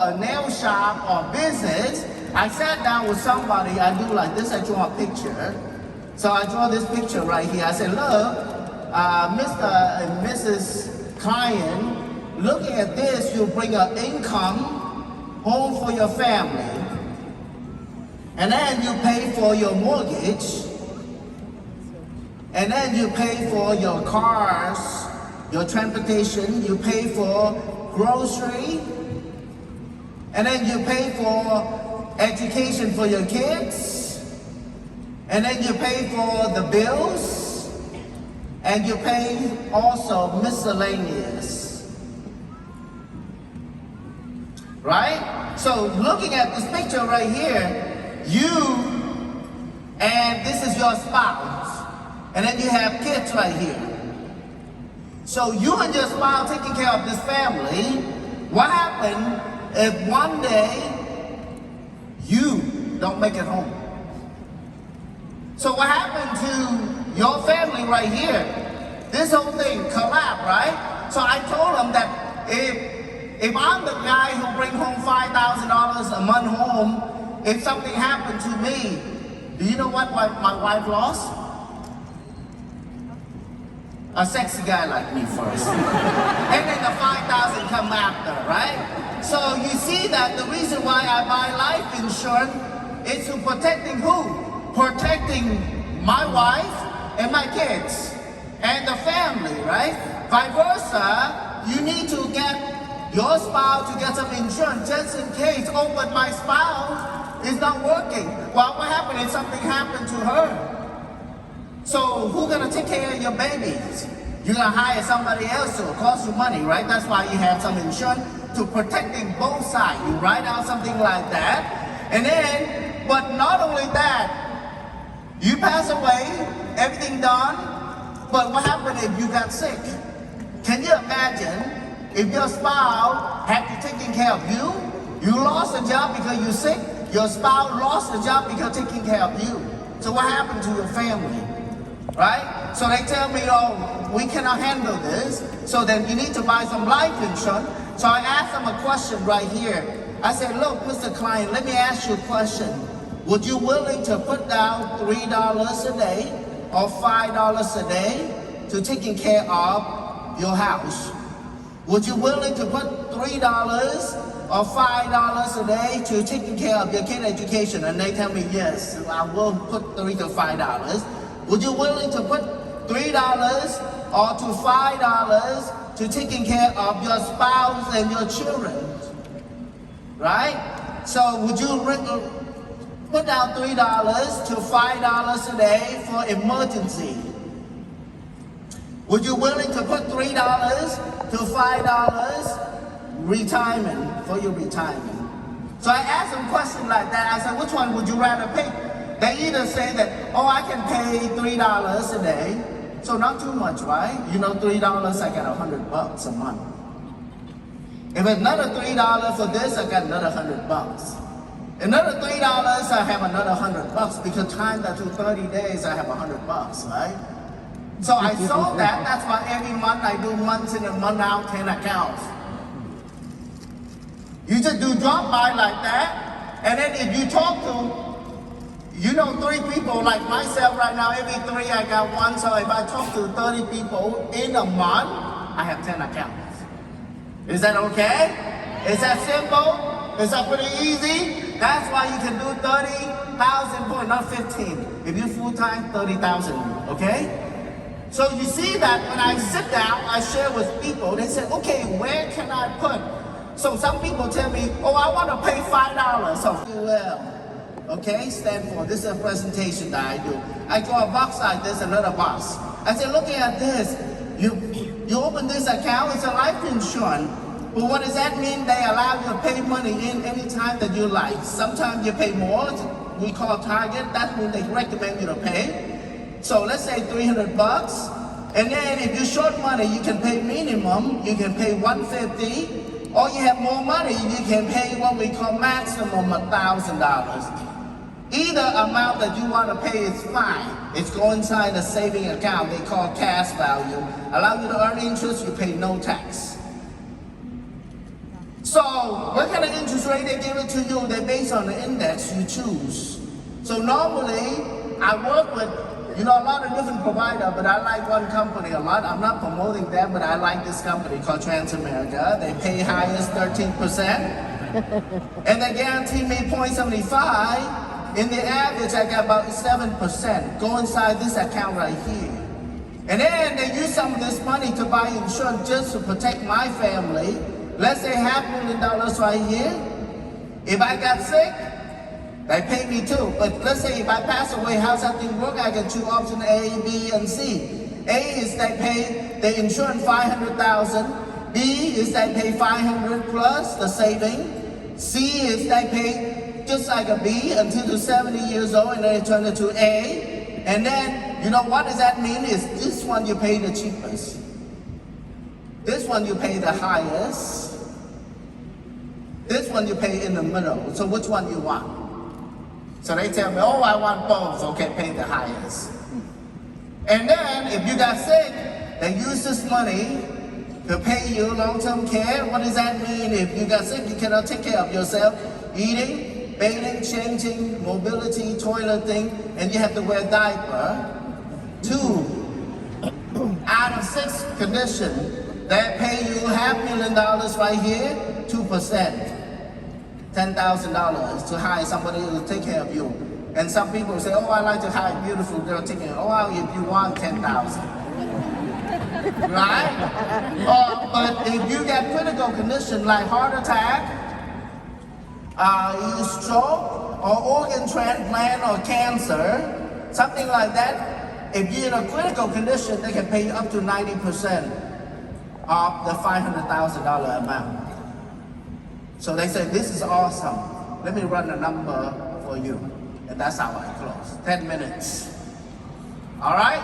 a nail shop or business, I sat down with somebody, I do like this, I draw a picture. So I draw this picture right here. I said, look, Mr. and Mrs. Client, looking at this, you bring an income home for your family. And then you pay for your mortgage. And then you pay for your cars, your transportation, you pay for grocery, and then you pay for education for your kids, and then you pay for the bills, and you pay also miscellaneous. Right? So looking at this picture right here, you and this is your spouse. And then you have kids right here. So you and your spouse taking care of this family. What happened if one day you don't make it home? So what happened to your family right here? This whole thing collapsed, right? So I told them that if I'm the guy who bring home $5,000 a month home, if something happened to me, do you know what my wife lost? A sexy guy like me first. And then the 5,000 come after, right? So you see that the reason why I buy life insurance is to protecting who? Protecting my wife and my kids and the family, right? Vice versa, you need to get your spouse to get some insurance just in case, oh, but my spouse is not working. Well, what happened if something happened to her? So who's gonna take care of your babies? You're gonna hire somebody else, so it costs you money, right? That's why you have some insurance to protecting both sides. You write out something like that. And then, but not only that, you pass away, everything done, but what happened if you got sick? Can you imagine if your spouse had to taking care of you? You lost a job because you're sick, your spouse lost a job because taking care of you. So what happened to your family? Right? So they tell me, oh, we cannot handle this, so then you need to buy some life insurance. So I asked them a question right here. I said, look, Mr. Client, let me ask you a question. Would you willing to put down $3 a day or $5 a day to taking care of your house? Would you willing to put $3 or $5 a day to taking care of your kid education? And they tell me, yes, I will put $3 to $5. Would you willing to put $3 or to $5 to taking care of your spouse and your children? Right? So would you put down $3 to $5 a day for emergency? Would you willing to put $3 to $5 retirement for your retirement? So I asked them questions like that. I said, which one would you rather pick? They either say that, oh, I can pay $3 a day, so not too much, right? You know, $3, I got $100 a month. If another $3 for this, I got another $100. Another $3, I have another $100 because time that to 30 days, I have $100, right? So I saw that. That's why every month I do months in and month out 10 accounts. You just do drop by like that, and then if you talk to, you know, 3 people like myself right now, every 3 I got 1. So if I talk to 30 people in a month, I have 10 accounts. Is that okay? Is that simple? Is that pretty easy? That's why you can do 30,000 points, not 15. If you're full-time, 30,000, okay? So you see that when I sit down, I share with people, they say, okay, where can I put? So some people tell me, oh, I want to pay $5. So, well. Okay, stand for. This is a presentation that I do. I draw a box like this, another box. I say, looking at this, you open this account, it's a life insurance. But what does that mean? They allow you to pay money in any time that you like. Sometimes you pay more, we call target. That means they recommend you to pay. So let's say $300. And then if you're short money, you can pay minimum, you can pay $150. Or you have more money, you can pay what we call maximum $1,000. Either amount that you want to pay is fine. It's go inside a saving account they call cash value. Allow you to earn interest, you pay no tax. So what kind of interest rate they give it to you? They base on the index you choose. So normally I work with a lot of different providers, but I like one company a lot. I'm not promoting them, but I like this company called Transamerica. They pay highest 13%, and they guarantee me 0.75. In the average, I got about 7%. Go inside this account right here. And then they use some of this money to buy insurance just to protect my family. Let's say $500,000 right here. If I got sick, they pay me too. But let's say if I pass away, how's that thing work? I get two options, A, B, and C. A is they pay the insurance $500,000. B is they pay $500 plus the saving. C is they pay just like a B until you're 70 years old, and then they turn it to A. And then, what does that mean? Is this one you pay the cheapest. This one you pay the highest. This one you pay in the middle. So which one you want? So they tell me, oh, I want both. Okay, pay the highest. And then if you got sick, they use this money to pay you long-term care. What does that mean? If you got sick, you cannot take care of yourself. Eating, bathing, changing, mobility, toileting, and you have to wear a diaper. 2 out of 6 conditions, they pay you $500,000 right here, 2%. $10,000 to hire somebody to take care of you. And some people say, oh, I like to hire a beautiful girl taking care. Oh, well, if you want 10,000. Right? But if you get critical condition like heart attack, stroke, or organ transplant, or cancer, something like that, if you're in a critical condition, they can pay you up to 90% of the $500,000 amount. So they say, this is awesome. Let me run a number for you. And that's how I close. 10 minutes. All right?